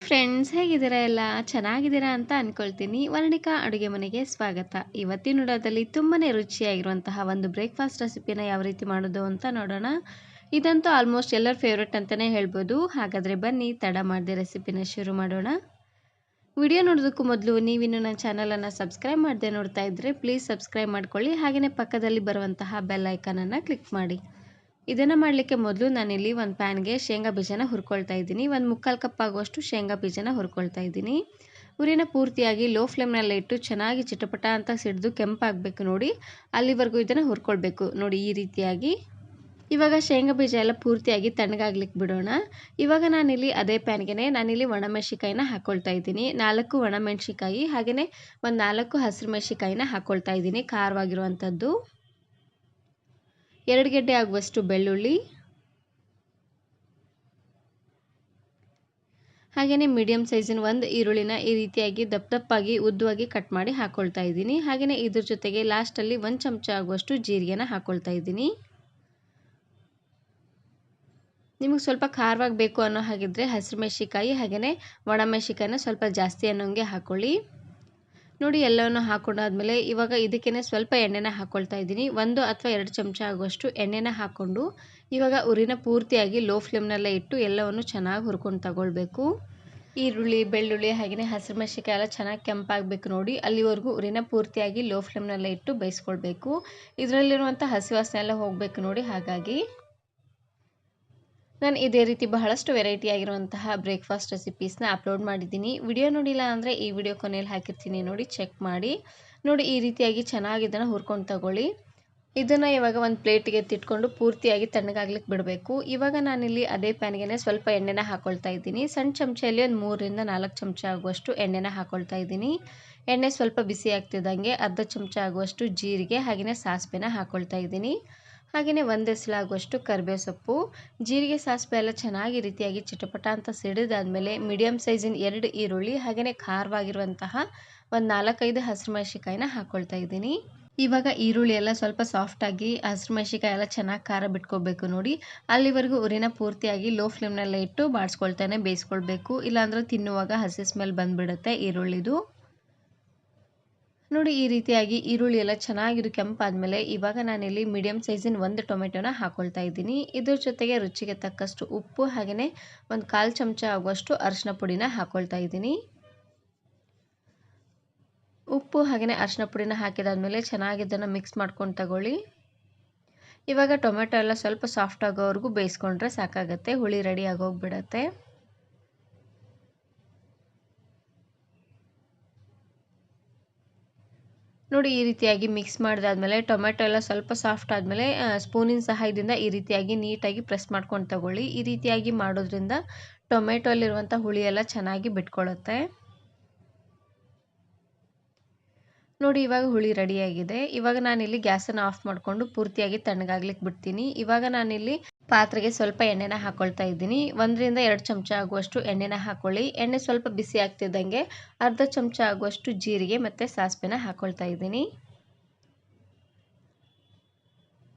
Friends, ಹೇಗಿದ್ದೀರಾ? ಎಲ್ಲ ಚೆನ್ನಾಗಿದ್ದೀರಾ ಅಂತ ಅನ್ಕೊಳ್ತೀನಿ. ವರ್ಣಿಕಾ ಅಡುಗೆ ಮನೆಗೆ ಸ್ವಾಗತ. ಇವತ್ತಿನ ವಿಡಿಯೋದಲ್ಲಿ ತುಂಬಾ ರುಚಿಯಾಗಿರುವಂತಹ ಒಂದು ಬ್ರೇಕ್ಫಾಸ್ಟ್ ರೆಸಿಪಿನ ಯಾವ ರೀತಿ ಮಾಡೋದು ಅಂತ ನೋಡೋಣ. ಇದಂತೂ ಆಲ್ಮೋಸ್ಟ್ ಎಲ್ಲರ ಫೇವ್ರೆಟ್ ಅಂತಲೇ ಹೇಳ್ಬೋದು. ಹಾಗಾದರೆ ಬನ್ನಿ ತಡ ಮಾಡದೆ ರೆಸಿಪಿನ ಶುರು ಮಾಡೋಣ. ವಿಡಿಯೋ ನೋಡೋದಕ್ಕೂ ಮೊದಲು ನೀವಿನ್ನು ನನ್ನ ಚಾನಲನ್ನು ಸಬ್ಸ್ಕ್ರೈಬ್ ಮಾಡದೆ ನೋಡ್ತಾ ಇದ್ದರೆ ಪ್ಲೀಸ್ ಸಬ್ಸ್ಕ್ರೈಬ್ ಮಾಡ್ಕೊಳ್ಳಿ. ಹಾಗೆಯೇ ಪಕ್ಕದಲ್ಲಿ ಬರುವಂತಹ ಬೆಲ್ ಐಕಾನನ್ನು ಕ್ಲಿಕ್ ಮಾಡಿ. ಇದನ್ನು ಮಾಡಲಿಕ್ಕೆ ಮೊದಲು ನಾನಿಲ್ಲಿ ಒಂದು ಪ್ಯಾನ್ಗೆ ಶೇಂಗಾ ಬೀಜನ ಹುರ್ಕೊಳ್ತಾ ಇದ್ದೀನಿ. ಒಂದು ಮುಕ್ಕಾಲು ಕಪ್ ಆಗುವಷ್ಟು ಶೇಂಗಾ ಬೀಜನ ಹುರ್ಕೊಳ್ತಾ ಇದ್ದೀನಿ. ಉರಿನ ಪೂರ್ತಿಯಾಗಿ ಲೋ ಫ್ಲೇಮ್ನಲ್ಲೇ ಇಟ್ಟು ಚೆನ್ನಾಗಿ ಚಿಟಪಟ ಅಂತ ಸಿಡಿದು ಕೆಂಪಾಗಬೇಕು ನೋಡಿ, ಅಲ್ಲಿವರೆಗೂ ಇದನ್ನು ಹುರ್ಕೊಳ್ಬೇಕು ನೋಡಿ ಈ ರೀತಿಯಾಗಿ. ಇವಾಗ ಶೇಂಗಾ ಬೀಜ ಎಲ್ಲ ಪೂರ್ತಿಯಾಗಿ ತಣ್ಣಗಾಗ್ಲಿಕ್ಕೆ ಬಿಡೋಣ. ಇವಾಗ ನಾನಿಲ್ಲಿ ಅದೇ ಪ್ಯಾನ್ಗೆ ನಾನಿಲ್ಲಿ ಒಣಮೆಣಸಿಕಾಯಿನ ಹಾಕ್ಕೊಳ್ತಾ ಇದ್ದೀನಿ. 4 ಒಣಮೆಣಸಿಕಾಯಿ ಹಾಗೆಯೇ ಒಂದು 4 ಹಸಿರು ಮೆಣಸಿಕಾಯಿನ ಹಾಕ್ಕೊಳ್ತಾ ಇದ್ದೀನಿ, ಖಾರವಾಗಿರುವಂಥದ್ದು. 2 ಗೆಡ್ಡೆ ಆಗುವಷ್ಟು ಬೆಳ್ಳುಳ್ಳಿ, ಹಾಗೆಯೇ ಮೀಡಿಯಂ ಸೈಜಿನ ಒಂದು ಈರುಳ್ಳಿನ ಈ ರೀತಿಯಾಗಿ ದಪ್ಪಾಗಿ ಉದ್ದವಾಗಿ ಕಟ್ ಮಾಡಿ ಹಾಕ್ಕೊಳ್ತಾ ಇದ್ದೀನಿ. ಹಾಗೆಯೇ ಇದ್ರ ಜೊತೆಗೆ ಲಾಸ್ಟಲ್ಲಿ 1 ಚಮಚ ಆಗುವಷ್ಟು ಜೀರಿಗೆನ ಹಾಕ್ಕೊಳ್ತಾ ಇದ್ದೀನಿ. ನಿಮಗೆ ಸ್ವಲ್ಪ ಖಾರವಾಗಿ ಬೇಕು ಅನ್ನೋ ಹಾಗಿದ್ರೆ ಹಸಿರು ಮೆಣಸಿಕಾಯಿ ಹಾಗೆಯೇ ಒಣಮೆಣಸಿಕಾಯಿನ ಸ್ವಲ್ಪ ಜಾಸ್ತಿ ಅನ್ನೋಂಗೆ ಹಾಕ್ಕೊಳ್ಳಿ ನೋಡಿ. ಎಲ್ಲವನ್ನು ಹಾಕೊಂಡಾದ್ಮೇಲೆ ಇವಾಗ ಇದಕ್ಕೇ ಸ್ವಲ್ಪ ಎಣ್ಣೆನ ಹಾಕ್ಕೊಳ್ತಾ ಇದ್ದೀನಿ. 1 ಅಥವಾ 2 ಚಮಚ ಆಗುವಷ್ಟು ಎಣ್ಣೆನ ಹಾಕ್ಕೊಂಡು ಇವಾಗ ಉರಿನ ಪೂರ್ತಿಯಾಗಿ ಲೋ ಫ್ಲೇಮ್ನಲ್ಲೇ ಇಟ್ಟು ಎಲ್ಲವನ್ನು ಚೆನ್ನಾಗಿ ಹುರ್ಕೊಂಡು ತಗೊಳ್ಬೇಕು. ಈರುಳ್ಳಿ, ಬೆಳ್ಳುಳ್ಳಿ ಹಾಗೆಯೇ ಹಸಿರು ಮೆಣಸಿಕಾಯಿ ಎಲ್ಲ ಚೆನ್ನಾಗಿ ಕೆಂಪಾಗಬೇಕು ನೋಡಿ, ಅಲ್ಲಿವರೆಗೂ ಉರಿನ ಪೂರ್ತಿಯಾಗಿ ಲೋ ಫ್ಲೇಮ್ನಲ್ಲೇ ಇಟ್ಟು ಬೇಯಿಸ್ಕೊಳ್ಬೇಕು. ಇದರಲ್ಲಿರುವಂಥ ಹಸಿ ವಾಸನೆ ಎಲ್ಲ ಹೋಗಬೇಕು ನೋಡಿ. ಹಾಗಾಗಿ ನಾನು ಇದೇ ರೀತಿ ಬಹಳಷ್ಟು ವೆರೈಟಿ ಆಗಿರುವಂತಹ ಬ್ರೇಕ್ಫಾಸ್ಟ್ ರೆಸಿಪೀಸ್ನ ಅಪ್ಲೋಡ್ ಮಾಡಿದ್ದೀನಿ. ವಿಡಿಯೋ ನೋಡಿಲ್ಲ ಅಂದರೆ ಈ ವಿಡಿಯೋ ಕೊನೆಯಲ್ಲಿ ಹಾಕಿರ್ತೀನಿ ನೋಡಿ, ಚೆಕ್ ಮಾಡಿ. ನೋಡಿ ಈ ರೀತಿಯಾಗಿ ಚೆನ್ನಾಗಿ ಇದನ್ನು ಹುರ್ಕೊಂಡು ತಗೊಳ್ಳಿ. ಇದನ್ನು ಇವಾಗ ಒಂದು ಪ್ಲೇಟಿಗೆ ಎತ್ತಿಟ್ಕೊಂಡು ಪೂರ್ತಿಯಾಗಿ ತಣ್ಣಗಾಗ್ಲಿಕ್ಕೆ ಬಿಡಬೇಕು. ಇವಾಗ ನಾನಿಲ್ಲಿ ಅದೇ ಪ್ಯಾನ್ಗೆ ಸ್ವಲ್ಪ ಎಣ್ಣೆನ ಹಾಕ್ಕೊಳ್ತಾ ಇದ್ದೀನಿ. ಸಣ್ಣ ಚಮಚೆಯಲ್ಲಿ ಒಂದು 3 ರಿಂದ 4 ಚಮಚ ಆಗುವಷ್ಟು ಎಣ್ಣೆನ ಹಾಕ್ಕೊಳ್ತಾ ಇದ್ದೀನಿ. ಎಣ್ಣೆ ಸ್ವಲ್ಪ ಬಿಸಿ ಆಗ್ತಿದ್ದಂಗೆ ಅರ್ಧ ಚಮಚ ಆಗುವಷ್ಟು ಜೀರಿಗೆ ಹಾಗೆಯೇ ಸಾಸಿವೆನ ಹಾಕ್ಕೊಳ್ತಾ ಇದ್ದೀನಿ. ಹಾಗೆಯೇ 1 ಎಸಳಾಗುವಷ್ಟು ಕರಿಬೇವು ಸೊಪ್ಪು. ಜೀರಿಗೆ ಸಾಸಿವೆ ಎಲ್ಲ ಚೆನ್ನಾಗಿ ರೀತಿಯಾಗಿ ಚಿಟಪಟ ಅಂತ ಸಿಡಿದಾದ್ಮೇಲೆ ಮೀಡಿಯಂ ಸೈಜಿನ 2 ಈರುಳ್ಳಿ ಹಾಗೆಯೇ ಖಾರವಾಗಿರುವಂತಹ ಒಂದು 4-5 ಹಸಿರು ಮೆಣಸಿಕಾಯಿನ ಹಾಕ್ಕೊಳ್ತಾ ಇದ್ದೀನಿ. ಇವಾಗ ಈರುಳ್ಳಿ ಎಲ್ಲ ಸ್ವಲ್ಪ ಸಾಫ್ಟಾಗಿ ಹಸಿರು ಮೆಣಸಿಕಾಯಿ ಎಲ್ಲ ಚೆನ್ನಾಗಿ ಖಾರ ಬಿಟ್ಕೋಬೇಕು ನೋಡಿ, ಅಲ್ಲಿವರೆಗೂ ಉರಿನ ಪೂರ್ತಿಯಾಗಿ ಲೋ ಫ್ಲೇಮ್ನಲ್ಲೇ ಇಟ್ಟು ಬಾಡಿಸ್ಕೊಳ್ತಾನೆ ಬೇಯಿಸ್ಕೊಳ್ಬೇಕು. ಇಲ್ಲಾಂದರೆ ತಿನ್ನುವಾಗ ಹಸಿ ಸ್ಮೆಲ್ ಬಂದುಬಿಡುತ್ತೆ ಈರುಳ್ಳಿದು ನೋಡಿ. ಈ ರೀತಿಯಾಗಿ ಈರುಳ್ಳಿ ಎಲ್ಲ ಚೆನ್ನಾಗಿದು ಕೆಂಪಾದ್ಮೇಲೆ ಇವಾಗ ನಾನಿಲ್ಲಿ ಮೀಡಿಯಂ ಸೈಜಿನ 1 ಟೊಮೆಟೊನ ಹಾಕ್ಕೊಳ್ತಾ ಇದ್ದೀನಿ. ಇದ್ರ ಜೊತೆಗೆ ರುಚಿಗೆ ತಕ್ಕಷ್ಟು ಉಪ್ಪು ಹಾಗೆಯೇ ಒಂದು 1/4 ಚಮಚ ಆಗುವಷ್ಟು ಅರಿಶಿನ ಪುಡಿನ ಹಾಕ್ಕೊಳ್ತಾ ಇದ್ದೀನಿ. ಉಪ್ಪು ಹಾಗೆಯೇ ಅರಿಶಿನ ಪುಡಿನ ಹಾಕಿದಾದ್ಮೇಲೆ ಚೆನ್ನಾಗಿ ಇದನ್ನು ಮಿಕ್ಸ್ ಮಾಡ್ಕೊಂಡು ತಗೊಳ್ಳಿ. ಇವಾಗ ಟೊಮೆಟೊ ಎಲ್ಲ ಸ್ವಲ್ಪ ಸಾಫ್ಟ್ ಆಗೋವರೆಗೂ ಬೇಯಿಸ್ಕೊಂಡ್ರೆ ಸಾಕಾಗತ್ತೆ, ಹುಳಿ ರೆಡಿ ಆಗೋಗ್ಬಿಡತ್ತೆ. ನೋಡಿ ಈ ರೀತಿಯಾಗಿ ಮಿಕ್ಸ್ ಮಾಡಿದಾದ್ಮೇಲೆ ಟೊಮೆಟೊ ಎಲ್ಲ ಸ್ವಲ್ಪ ಸಾಫ್ಟ್ ಆದಮೇಲೆ ಸ್ಪೂನಿನ ಸಹಾಯದಿಂದ ಈ ರೀತಿಯಾಗಿ ನೀಟಾಗಿ ಪ್ರೆಸ್ ಮಾಡ್ಕೊಂಡು ತಗೊಳ್ಳಿ. ಈ ರೀತಿಯಾಗಿ ಮಾಡೋದ್ರಿಂದ ಟೊಮೆಟೊ ಅಲ್ಲಿರುವಂಥ ಹುಳಿ ಎಲ್ಲ ಚೆನ್ನಾಗಿ ಬಿಟ್ಕೊಳ್ಳುತ್ತೆ ನೋಡಿ. ಇವಾಗ ಹುಳಿ ರೆಡಿಯಾಗಿದೆ. ಇವಾಗ ನಾನಿಲ್ಲಿ ಗ್ಯಾಸನ್ನು ಆಫ್ ಮಾಡಿಕೊಂಡು ಪೂರ್ತಿಯಾಗಿ ತಣ್ಣಗಾಗ್ಲಿಕ್ಕೆ ಬಿಡ್ತೀನಿ. ಇವಾಗ ನಾನಿಲ್ಲಿ ಪಾತ್ರೆಗೆ ಸ್ವಲ್ಪ ಎಣ್ಣೆನ ಹಾಕ್ಕೊಳ್ತಾ ಇದ್ದೀನಿ. 1 ರಿಂದ 2 ಚಮಚ ಆಗುವಷ್ಟು ಎಣ್ಣೆನ ಹಾಕ್ಕೊಳ್ಳಿ. ಎಣ್ಣೆ ಸ್ವಲ್ಪ ಬಿಸಿ ಆಗ್ತಿದ್ದಂಗೆ ಅರ್ಧ ಚಮಚ ಆಗುವಷ್ಟು ಜೀರಿಗೆ ಮತ್ತು ಸಾಸಿವೆನ ಹಾಕ್ಕೊಳ್ತಾ ಇದ್ದೀನಿ.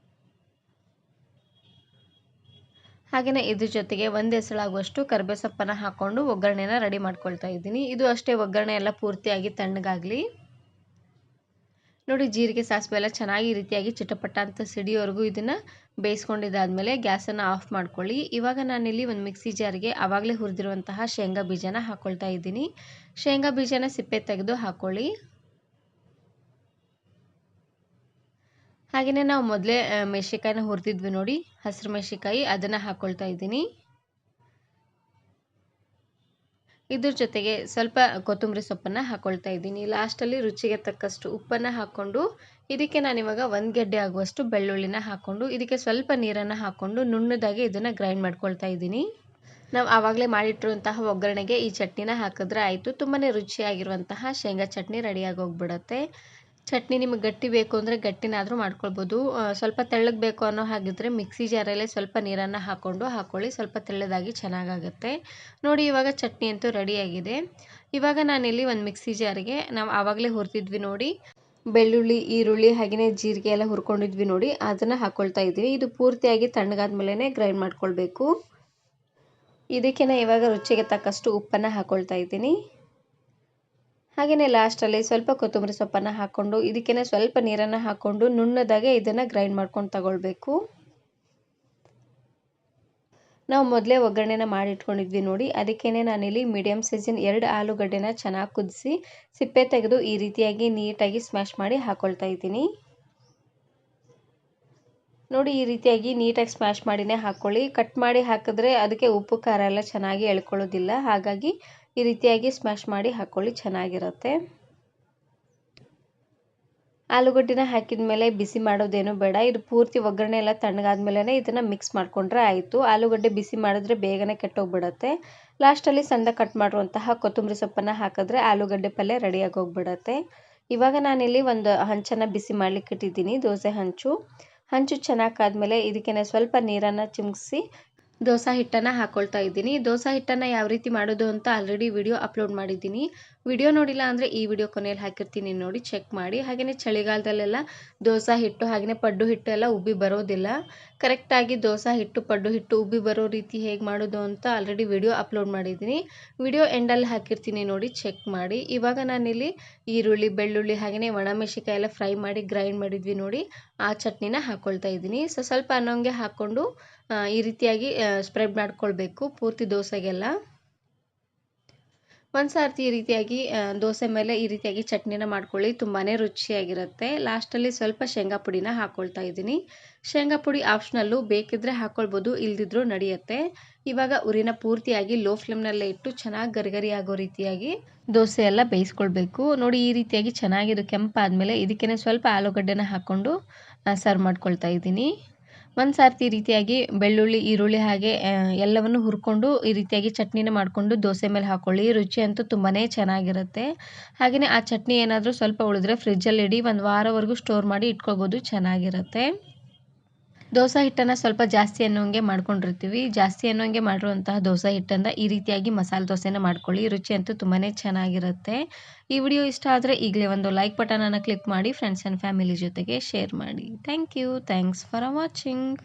ಹಾಗೆಯೇ ಇದ್ರ ಜೊತೆಗೆ 1 ಎಸಳಾಗುವಷ್ಟು ಕರಿಬೇವು ಸೊಪ್ಪನ್ನು ಹಾಕ್ಕೊಂಡು ಒಗ್ಗರಣೆನ ರೆಡಿ ಮಾಡ್ಕೊಳ್ತಾ ಇದ್ದೀನಿ. ಇದು ಅಷ್ಟೇ, ಒಗ್ಗರಣೆ ಎಲ್ಲ ಪೂರ್ತಿಯಾಗಿ ತಣ್ಣಗಾಗಲಿ ನೋಡಿ. ಜೀರಿಗೆ ಸಾಸಿವೆ ಎಲ್ಲ ಚೆನ್ನಾಗಿ ಈ ರೀತಿಯಾಗಿ ಚಿಟಪಟ ಅಂತ ಸಿಡಿಯೋವರೆಗೂ ಇದನ್ನು ಬೇಯಿಸ್ಕೊಂಡಿದ್ದಾದಮೇಲೆ ಗ್ಯಾಸನ್ನು ಆಫ್ ಮಾಡ್ಕೊಳ್ಳಿ. ಇವಾಗ ನಾನಿಲ್ಲಿ ಒಂದು ಮಿಕ್ಸಿ ಜಾರಿಗೆ ಆವಾಗಲೇ ಹುರಿದಿರುವಂತಹ ಶೇಂಗಾ ಬೀಜನ ಹಾಕ್ಕೊಳ್ತಾ ಇದ್ದೀನಿ. ಶೇಂಗಾ ಬೀಜನ ಸಿಪ್ಪೆ ತೆಗೆದು ಹಾಕ್ಕೊಳ್ಳಿ. ಹಾಗೆಯೇ ನಾವು ಮೊದಲೇ ಮೆಣಸಿಕಾಯಿನ ಹುರಿದಿದ್ವಿ ನೋಡಿ, ಹಸಿರು ಮೆಣಸಿಕಾಯಿ, ಅದನ್ನು ಹಾಕ್ಕೊಳ್ತಾ ಇದ್ದೀನಿ. ಇದ್ರ ಜೊತೆಗೆ ಸ್ವಲ್ಪ ಕೊತ್ತಂಬರಿ ಸೊಪ್ಪನ್ನು ಹಾಕ್ಕೊಳ್ತಾ ಇದ್ದೀನಿ. ಲಾಸ್ಟಲ್ಲಿ ರುಚಿಗೆ ತಕ್ಕಷ್ಟು ಉಪ್ಪನ್ನು ಹಾಕ್ಕೊಂಡು ಇದಕ್ಕೆ ನಾನಿವಾಗ 1 ಗೆಡ್ಡೆ ಆಗುವಷ್ಟು ಬೆಳ್ಳುಳ್ಳಿನ ಹಾಕ್ಕೊಂಡು ಇದಕ್ಕೆ ಸ್ವಲ್ಪ ನೀರನ್ನು ಹಾಕ್ಕೊಂಡು ನುಣ್ಣದಾಗಿ ಇದನ್ನು ಗ್ರೈಂಡ್ ಮಾಡ್ಕೊಳ್ತಾ ಇದ್ದೀನಿ. ನಾವು ಆವಾಗಲೇ ಮಾಡಿಟ್ಟಿರುವಂತಹ ಒಗ್ಗರಣೆಗೆ ಈ ಚಟ್ನಿನ ಹಾಕಿದ್ರೆ ಆಯಿತು, ತುಂಬಾ ರುಚಿಯಾಗಿರುವಂತಹ ಶೇಂಗಾ ಚಟ್ನಿ ರೆಡಿಯಾಗಿ ಹೋಗ್ಬಿಡುತ್ತೆ. ಚಟ್ನಿ ನಿಮಗೆ ಗಟ್ಟಿ ಬೇಕು ಅಂದರೆ ಗಟ್ಟಿನಾದರೂ ಮಾಡ್ಕೊಳ್ಬೋದು. ಸ್ವಲ್ಪ ತೆಳ್ಳಗೆ ಬೇಕು ಅನ್ನೋ ಹಾಗಿದ್ರೆ ಮಿಕ್ಸಿ ಜಾರಲ್ಲೇ ಸ್ವಲ್ಪ ನೀರನ್ನು ಹಾಕ್ಕೊಳ್ಳಿ, ಸ್ವಲ್ಪ ತೆಳ್ಳದಾಗಿ ಚೆನ್ನಾಗಾಗುತ್ತೆ ನೋಡಿ. ಇವಾಗ ಚಟ್ನಿ ಅಂತೂ ರೆಡಿಯಾಗಿದೆ. ಇವಾಗ ನಾನಿಲ್ಲಿ ಒಂದು ಮಿಕ್ಸಿ ಜಾರಿಗೆ ನಾವು ಆವಾಗಲೇ ಹುರಿದಿದ್ವಿ ನೋಡಿ ಬೆಳ್ಳುಳ್ಳಿ, ಈರುಳ್ಳಿ ಹಾಗೆಯೇ ಜೀರಿಗೆ ಎಲ್ಲ ಹುರ್ಕೊಂಡಿದ್ವಿ ನೋಡಿ, ಅದನ್ನು ಹಾಕ್ಕೊಳ್ತಾ ಇದ್ದೀನಿ. ಇದು ಪೂರ್ತಿಯಾಗಿ ತಣ್ಣಗಾದ ಮೇಲೇ ಗ್ರೈಂಡ್ ಮಾಡ್ಕೊಳ್ಬೇಕು. ಇದಕ್ಕೆ ಇವಾಗ ರುಚಿಗೆ ತಕ್ಕಷ್ಟು ಉಪ್ಪನ್ನು ಹಾಕ್ಕೊಳ್ತಾ ಇದ್ದೀನಿ. ಹಾಗೆಯೇ ಲಾಸ್ಟಲ್ಲಿ ಸ್ವಲ್ಪ ಕೊತ್ತಂಬರಿ ಸೊಪ್ಪನ್ನು ಹಾಕ್ಕೊಂಡು ಇದಕ್ಕೆ ಸ್ವಲ್ಪ ನೀರನ್ನು ಹಾಕ್ಕೊಂಡು ನುಣ್ಣದಾಗೆ ಇದನ್ನು ಗ್ರೈಂಡ್ ಮಾಡ್ಕೊಂಡು ತಗೊಳ್ಬೇಕು. ನಾವು ಮೊದಲೇ ಒಗ್ಗರಣೆನ ಮಾಡಿ ಇಟ್ಕೊಂಡಿದ್ವಿ ನೋಡಿ, ಅದಕ್ಕೇ ನಾನಿಲ್ಲಿ ಮೀಡಿಯಮ್ ಸೈಜಿನ 2 ಆಲೂಗಡ್ಡೆನ ಚೆನ್ನಾಗಿ ಕುದಿಸಿ ಸಿಪ್ಪೆ ತೆಗೆದು ಈ ರೀತಿಯಾಗಿ ನೀಟಾಗಿ ಸ್ಮ್ಯಾಶ್ ಮಾಡಿ ಹಾಕ್ಕೊಳ್ತಾ ಇದ್ದೀನಿ. ನೋಡಿ ಈ ರೀತಿಯಾಗಿ ನೀಟಾಗಿ ಸ್ಮ್ಯಾಶ್ ಮಾಡಿನೇ ಹಾಕ್ಕೊಳ್ಳಿ. ಕಟ್ ಮಾಡಿ ಹಾಕಿದ್ರೆ ಅದಕ್ಕೆ ಉಪ್ಪು ಖಾರ ಎಲ್ಲ ಚೆನ್ನಾಗಿ ಎಳ್ಕೊಳ್ಳೋದಿಲ್ಲ. ಹಾಗಾಗಿ ಈ ರೀತಿಯಾಗಿ ಸ್ಮ್ಯಾಶ್ ಮಾಡಿ ಹಾಕ್ಕೊಳ್ಳಿ, ಚೆನ್ನಾಗಿರುತ್ತೆ. ಆಲೂಗಡ್ಡೆನ ಹಾಕಿದ ಮೇಲೆ ಬಿಸಿ ಮಾಡೋದೇನು ಬೇಡ. ಇದು ಪೂರ್ತಿ ಒಗ್ಗರಣೆ ಎಲ್ಲ ತಣ್ಣಗಾದ್ಮೇಲೆ ಇದನ್ನು ಮಿಕ್ಸ್ ಮಾಡಿಕೊಂಡ್ರೆ ಆಯಿತು. ಆಲೂಗಡ್ಡೆ ಬಿಸಿ ಮಾಡಿದ್ರೆ ಬೇಗನೆ ಕೆಟ್ಟೋಗ್ಬಿಡುತ್ತೆ. ಲಾಸ್ಟಲ್ಲಿ ಸಣ್ಣ ಕಟ್ ಮಾಡಿರುವಂತಹ ಕೊತ್ತಂಬರಿ ಸೊಪ್ಪನ್ನು ಹಾಕಿದ್ರೆ ಆಲೂಗಡ್ಡೆ ಪಲ್ಯ ರೆಡಿಯಾಗಿ ಹೋಗ್ಬಿಡುತ್ತೆ. ಇವಾಗ ನಾನಿಲ್ಲಿ ಒಂದು ಹಂಚನ್ನು ಬಿಸಿ ಮಾಡಲಿಕ್ಕೆ ಇಟ್ಟಿದ್ದೀನಿ, ದೋಸೆ ಹಂಚು ಚೆನ್ನಾಗಿ ಕಾದ್ಮೇಲೆ ಇದಕ್ಕೆ ಸ್ವಲ್ಪ ನೀರನ್ನು ಚಿಮುಕಿಸಿ ದೋಸೆ ಹಿಟ್ಟನ್ನು ಹಾಕ್ಕೊಳ್ತಾ ಇದ್ದೀನಿ. ದೋಸೆ ಹಿಟ್ಟನ್ನು ಯಾವ ರೀತಿ ಮಾಡೋದು ಅಂತ ಆಲ್ರೆಡಿ ವಿಡಿಯೋ ಅಪ್ಲೋಡ್ ಮಾಡಿದ್ದೀನಿ. ವಿಡಿಯೋ ನೋಡಿಲ್ಲ ಅಂದರೆ ಈ ವಿಡಿಯೋ ಕೊನೆಯಲ್ಲಿ ಹಾಕಿರ್ತೀನಿ, ನೋಡಿ ಚೆಕ್ ಮಾಡಿ. ಹಾಗೆಯೇ ಚಳಿಗಾಲದಲ್ಲೆಲ್ಲ ದೋಸೆ ಹಿಟ್ಟು ಹಾಗೆಯೇ ಪಡ್ಡು ಹಿಟ್ಟು ಎಲ್ಲ ಉಬ್ಬಿ ಬರೋದಿಲ್ಲ. ಕರೆಕ್ಟಾಗಿ ದೋಸೆ ಹಿಟ್ಟು ಪಡ್ಡು ಹಿಟ್ಟು ಉಬ್ಬಿ ಬರೋ ರೀತಿ ಹೇಗೆ ಮಾಡೋದು ಅಂತ ಆಲ್ರೆಡಿ ವಿಡಿಯೋ ಅಪ್ಲೋಡ್ ಮಾಡಿದ್ದೀನಿ. ವಿಡಿಯೋ ಎಂಡಲ್ಲಿ ಹಾಕಿರ್ತೀನಿ, ನೋಡಿ ಚೆಕ್ ಮಾಡಿ. ಇವಾಗ ನಾನಿಲ್ಲಿ ಈರುಳ್ಳಿ, ಬೆಳ್ಳುಳ್ಳಿ ಹಾಗೆಯೇ ಒಣಮೆಣಸಿನಕಾಯಿ ಎಲ್ಲ ಫ್ರೈ ಮಾಡಿ ಗ್ರೈಂಡ್ ಮಾಡಿದ್ವಿ ನೋಡಿ, ಆ ಚಟ್ನಿನ ಹಾಕ್ಕೊಳ್ತಾ ಇದ್ದೀನಿ. ಸ್ವಲ್ಪ ಅನ್ನೋಂಗೆ ಹಾಕ್ಕೊಂಡು ಈ ರೀತಿಯಾಗಿ ಸ್ಪ್ರೆಡ್ ಮಾಡ್ಕೊಳ್ಬೇಕು ಪೂರ್ತಿ ದೋಸೆಗೆಲ್ಲ. ಒಂದು ಸರ್ತಿ ಈ ರೀತಿಯಾಗಿ ದೋಸೆ ಮೇಲೆ ಈ ರೀತಿಯಾಗಿ ಚಟ್ನಿನ ಮಾಡ್ಕೊಳ್ಳಿ, ತುಂಬಾ ರುಚಿಯಾಗಿರುತ್ತೆ. ಲಾಸ್ಟಲ್ಲಿ ಸ್ವಲ್ಪ ಶೇಂಗಾ ಪುಡಿನ ಹಾಕ್ಕೊಳ್ತಾ ಇದ್ದೀನಿ. ಶೇಂಗಾ ಪುಡಿ ಆಪ್ಷನಲ್ಲು, ಬೇಕಿದ್ರೆ ಹಾಕ್ಕೊಳ್ಬೋದು, ಇಲ್ದಿದ್ರೂ ನಡೆಯುತ್ತೆ. ಇವಾಗ ಉರಿನ ಪೂರ್ತಿಯಾಗಿ ಲೋ ಫ್ಲೇಮ್ನಲ್ಲೇ ಇಟ್ಟು ಚೆನ್ನಾಗಿ ಗರಿಗರಿ ಆಗೋ ರೀತಿಯಾಗಿ ದೋಸೆ ಎಲ್ಲ ಬೇಯಿಸ್ಕೊಳ್ಬೇಕು. ನೋಡಿ ಈ ರೀತಿಯಾಗಿ ಚೆನ್ನಾಗಿ ಇದು ಕೆಂಪಾದಮೇಲೆ ಇದಕ್ಕೆ ಸ್ವಲ್ಪ ಆಲೂಗಡ್ಡೆನ ಹಾಕ್ಕೊಂಡು ಸರ್ವ್ ಮಾಡ್ಕೊಳ್ತಾ ಇದ್ದೀನಿ. ಒಂದು ಸರ್ತಿ ಈ ರೀತಿಯಾಗಿ ಬೆಳ್ಳುಳ್ಳಿ, ಈರುಳ್ಳಿ ಹಾಗೆ ಎಲ್ಲವನ್ನು ಹುರ್ಕೊಂಡು ಈ ರೀತಿಯಾಗಿ ಚಟ್ನಿನ ಮಾಡಿಕೊಂಡು ದೋಸೆ ಮೇಲೆ ಹಾಕ್ಕೊಳ್ಳಿ. ರುಚಿ ಅಂತೂ ತುಂಬಾ ಚೆನ್ನಾಗಿರುತ್ತೆ. ಹಾಗೆಯೇ ಆ ಚಟ್ನಿ ಏನಾದರೂ ಸ್ವಲ್ಪ ಉಳಿದ್ರೆ ಫ್ರಿಜ್ಜಲ್ಲಿ ಇಡಿ, 1 ವಾರವರೆಗೂ ಸ್ಟೋರ್ ಮಾಡಿ ಇಟ್ಕೊಳ್ಬೋದು, ಚೆನ್ನಾಗಿರುತ್ತೆ. ದೋಸೆ ಹಿಟ್ಟನ್ನು ಸ್ವಲ್ಪ ಜಾಸ್ತಿ ಅನ್ನೋಂಗೆ ಮಾಡ್ಕೊಂಡಿರ್ತೀವಿ. ಜಾಸ್ತಿ ಅನ್ನೋಂಗೆ ಮಾಡಿರುವಂತಹ ದೋಸೆ ಹಿಟ್ಟನ್ನು ಈ ರೀತಿಯಾಗಿ ಮಸಾಲೆ ದೋಸೆನ ಮಾಡ್ಕೊಳ್ಳಿ, ರುಚಿ ಅಂತೂ ತುಂಬಾ ಚೆನ್ನಾಗಿರುತ್ತೆ. ಈ ವಿಡಿಯೋ ಇಷ್ಟ ಆದರೆ ಈಗಲೇ ಒಂದು ಲೈಕ್ ಬಟನನ್ನು ಕ್ಲಿಕ್ ಮಾಡಿ ಫ್ರೆಂಡ್ಸ್ ಆ್ಯಂಡ್ ಫ್ಯಾಮಿಲಿ ಜೊತೆಗೆ ಶೇರ್ ಮಾಡಿ. Thanks for watching.